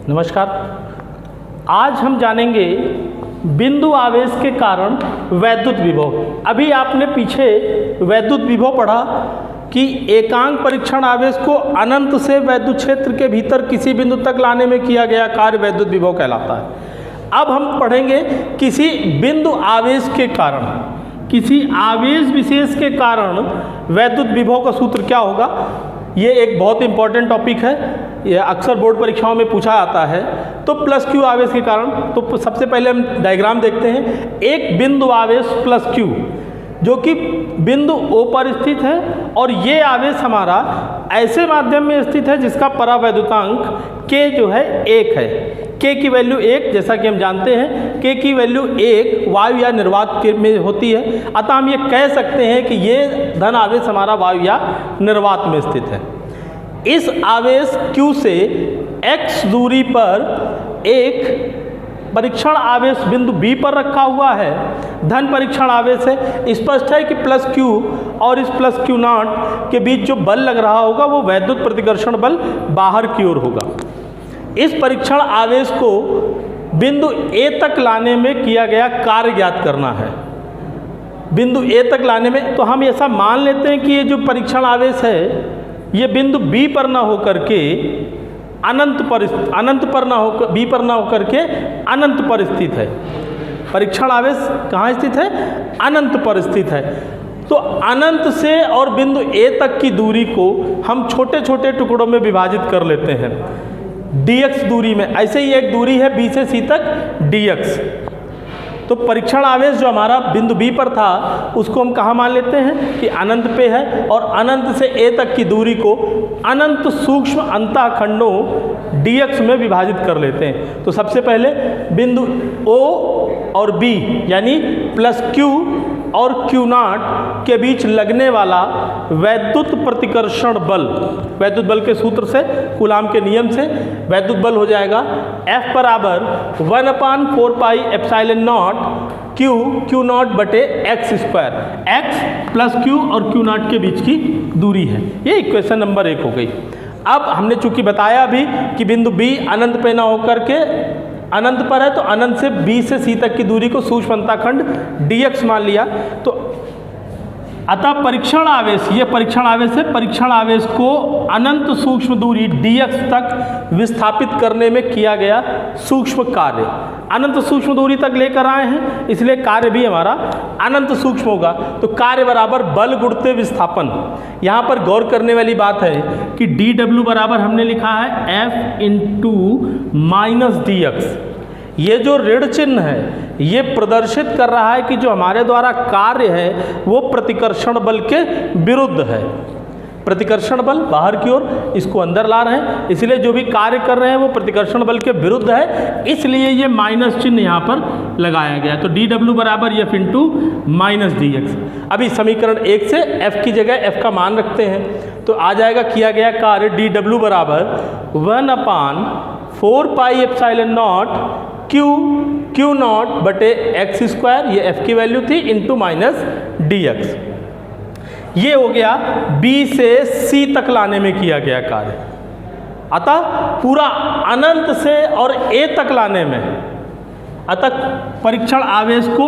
नमस्कार। आज हम जानेंगे बिंदु आवेश के कारण वैद्युत विभव। अभी आपने पीछे वैद्युत विभव पढ़ा कि एकांक परीक्षण आवेश को अनंत से वैद्युत क्षेत्र के भीतर किसी बिंदु तक लाने में किया गया कार्य वैद्युत विभव कहलाता है। अब हम पढ़ेंगे किसी बिंदु आवेश के कारण, किसी आवेश विशेष के कारण वैद्युत विभव का सूत्र क्या होगा। ये एक बहुत इंपॉर्टेंट टॉपिक है, ये अक्सर बोर्ड परीक्षाओं में पूछा जाता है। तो प्लस क्यू आवेश के कारण, तो सबसे पहले हम डायग्राम देखते हैं। एक बिंदु आवेश प्लस क्यू जो कि बिंदु O पर स्थित है और ये आवेश हमारा ऐसे माध्यम में स्थित है जिसका परावैद्युतांक K जो है 1 है। K की वैल्यू 1, जैसा कि हम जानते हैं K की वैल्यू 1 वायु या निर्वात में होती है। अतः हम ये कह सकते हैं कि ये धन आवेश हमारा वायु या निर्वात में स्थित है। इस आवेश Q से x दूरी पर एक परीक्षण आवेश बिंदु B पर रखा हुआ है, धन परीक्षण आवेश है। स्पष्ट है कि प्लस Q और इस प्लस Q नॉट के बीच जो बल लग रहा होगा वो वैद्युत प्रतिकर्षण बल बाहर की ओर होगा। इस परीक्षण आवेश को बिंदु A तक लाने में किया गया कार्य ज्ञात करना है। बिंदु A तक लाने में तो हम ऐसा मान लेते हैं कि ये जो परीक्षण आवेश है ये बिंदु B पर ना होकर के अनंत पर ना होकर B पर ना होकर के अनंत पर स्थित है। परीक्षण आवेश कहाँ स्थित है? अनंत पर स्थित है। तो अनंत से और बिंदु A तक की दूरी को हम छोटे छोटे टुकड़ों में विभाजित कर लेते हैं dx दूरी में। ऐसे ही एक दूरी है B से C तक dx। तो परीक्षण आवेश जो हमारा बिंदु B पर था उसको हम कहाँ मान लेते हैं कि अनंत पे है, और अनंत से A तक की दूरी को अनंत सूक्ष्म अंतःखंडों dx में विभाजित कर लेते हैं। तो सबसे पहले बिंदु O और B यानी प्लस Q और Q नॉट के बीच लगने वाला वैद्युत प्रतिकर्षण बल, वैद्युत बल के सूत्र से, कूलाम के नियम से वैद्युत बल हो जाएगा F बराबर 1/4 पाई एप्सिलॉन नॉट Q नॉट बटे x square. x plus Q और Q नॉट के बीच की दूरी है। ये इक्वेशन नंबर 1 हो गई। अब हमने चूंकि बताया अभी कि बिंदु B अनंत पे ना होकर के अनंत पर है, तो अनंत से B से C तक की दूरी को सूक्ष्म अंतःखंड dx मान लिया। तो अतः परीक्षण आवेश, ये परीक्षण आवेश है, परीक्षण आवेश को अनंत सूक्ष्म दूरी dx तक विस्थापित करने में किया गया सूक्ष्म कार्य। अनंत सूक्ष्म दूरी तक लेकर आए हैं, इसलिए कार्य भी हमारा अनंत सूक्ष्म होगा। तो कार्य बराबर बल गुणित विस्थापन। यहाँ पर गौर करने वाली बात है कि dw बराबर हमने लिखा है F इंटू माइनस dx। ये जो ऋण चिन्ह है ये प्रदर्शित कर रहा है कि जो हमारे द्वारा कार्य है वो प्रतिकर्षण बल के विरुद्ध है। प्रतिकर्षण बल बाहर की ओर, इसको अंदर ला रहे हैं, इसलिए जो भी कार्य कर रहे हैं वो प्रतिकर्षण बल के विरुद्ध है, इसलिए ये माइनस चिन्ह यहाँ पर लगाया गया। तो dw बराबर F इंटू माइनस dx। अभी समीकरण 1 से F की जगह F का मान रखते हैं तो आ जाएगा किया गया कार्य dw बराबर 1/4 पाई एप्सिलॉन नॉट Q नॉट बटे x स्क्वायर, ये F की वैल्यू थी, इंटू माइनस dx। ये हो गया B से C तक लाने में किया गया कार्य। अतः पूरा अनंत से और A तक लाने में, अतः परीक्षण आवेश को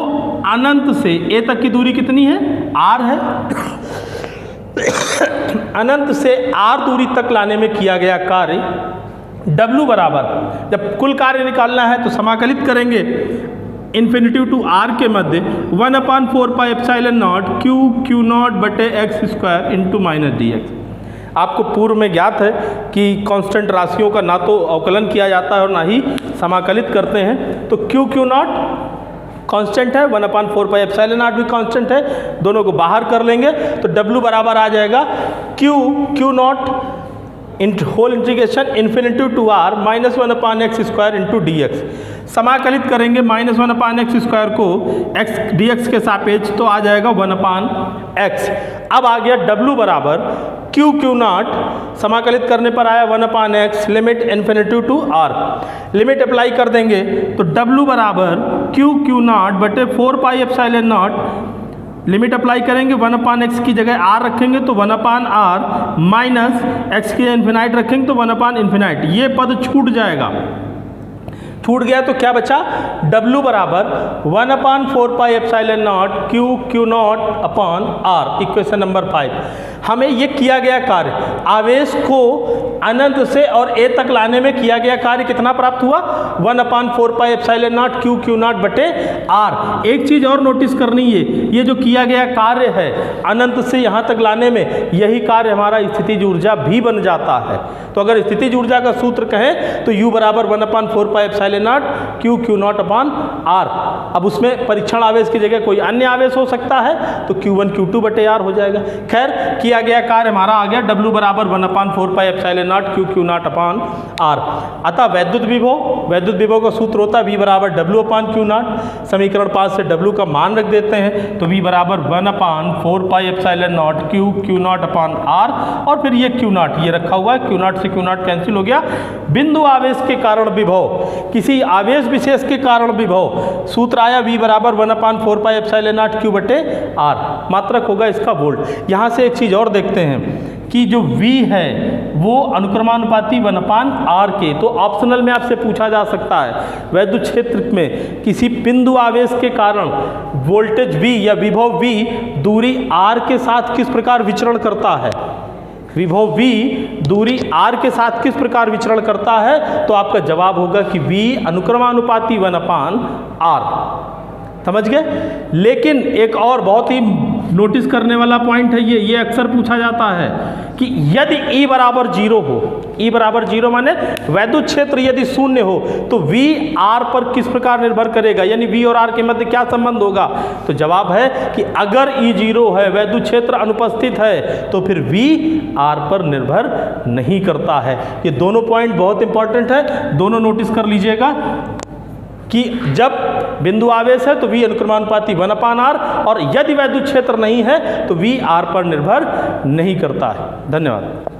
अनंत से A तक की दूरी कितनी है? R है। अनंत से R दूरी तक लाने में किया गया कार्य W बराबर, जब कुल कार्य निकालना है तो समाकलित करेंगे इन्फिनिटी टू R के मध्य 1/4 पाई एप्सिलॉन नॉट Q नॉट बटे x square into minus dx। आपको पूर्व में ज्ञात है कि कांस्टेंट राशियों का ना तो अवकलन किया जाता है और ना ही समाकलित करते हैं। तो Q नॉट कांस्टेंट है, 1/4 पाई एप्सिलॉन नॉट भी कांस्टेंट है, दोनों को बाहर कर लेंगे तो W बराबर आ जाएगा Q naught whole integration infinity to R minus 1/x square into dx। समाकलित करेंगे माइनस 1/x स्क्वायर को x dx के सापेक्ष, तो आ जाएगा 1/x। अब आ गया W बराबर Q नॉट, समाकलित करने पर आया 1/x, limit infinity to R। Limit apply कर देंगे तो W बराबर Q नॉट बटे 4 pi epsilon naught, limit apply करेंगे 1/x की जगह r रखेंगे तो 1/r माइनस x की इन्फिनाइट रखेंगे तो 1/इन्फिनाइट, ये पद छूट जाएगा। छूट गया तो क्या बचा, W बराबर 1/4 पाई epsilon not Q not upon R। Equation number 5। हमें ये किया गया कार्य, आवेश को अनंत से और A तक लाने में किया गया कार्य कितना प्राप्त हुआ, 1/4 पाई एप्सिलॉन नॉट Q नॉट बटे R। एक चीज़ और नोटिस करनी है, ये जो किया गया कार्य है अनंत से यहाँ तक लाने में, यही कार्य हमारा स्थितिज ऊर्जा भी बन जाता है। तो अगर स्थितिज ऊर्जा का सूत्र कहें तो U बराबर 1/4 पाई epsilon not Q not upon R। अब उसमें परीक्षण आवेश की जगह कोई अन्य आवेश हो सकता है तो Q1 Q2 बटे R हो जाएगा। खैर, किया गया कार्य हमारा आ गया W बराबर 1/4 पाई epsilon not Q not upon R। अतः वैद्युत विभव का सूत्र होता है V बराबर W अपॉन Q नॉट। समीकरण 5 से W का मान रख देते हैं तो V बराबर 1/4 पाई epsilon not Q not upon R, और फिर ये Q नॉट ये रखा हुआ है, Q नॉट से Q नॉट कैंसिल हो गया। बिंदु आवेश के कारण विभव, किसी आवेश विशेष के कारण विभव, सूत्र आया V बराबर 1/4 पाई एप्सिलॉन नॉट Q बटे R। मात्रक होगा इसका वोल्ट। यहाँ से एक चीज़ और देखते हैं कि जो V है वो अनुक्रमानुपाती 1/R के, तो ऑप्शनल में आपसे पूछा जा सकता है वैद्युत क्षेत्र में किसी बिंदु आवेश के कारण वोल्टेज V या विभव V दूरी R के साथ किस प्रकार विचरण करता है, विभव V दूरी R के साथ किस प्रकार विचरण करता है, तो आपका जवाब होगा कि V अनुक्रमानुपाती 1/R। समझ गए। लेकिन एक और बहुत ही नोटिस करने वाला पॉइंट है, ये अक्सर पूछा जाता है कि यदि E बराबर 0 हो, E बराबर 0 माने वैद्युत क्षेत्र यदि शून्य हो तो V R पर किस प्रकार निर्भर करेगा, यानी V और R के मध्य क्या संबंध होगा। तो जवाब है कि अगर E 0 है, वैद्युत क्षेत्र अनुपस्थित है, तो फिर V R पर निर्भर नहीं करता है। ये दोनों पॉइंट बहुत इंपॉर्टेंट है, दोनों नोटिस कर लीजिएगा कि जब बिंदु आवेश है तो V अनुक्रमानुपाती 1/R, और यदि वैद्युत क्षेत्र नहीं है तो V R पर निर्भर नहीं करता है। धन्यवाद।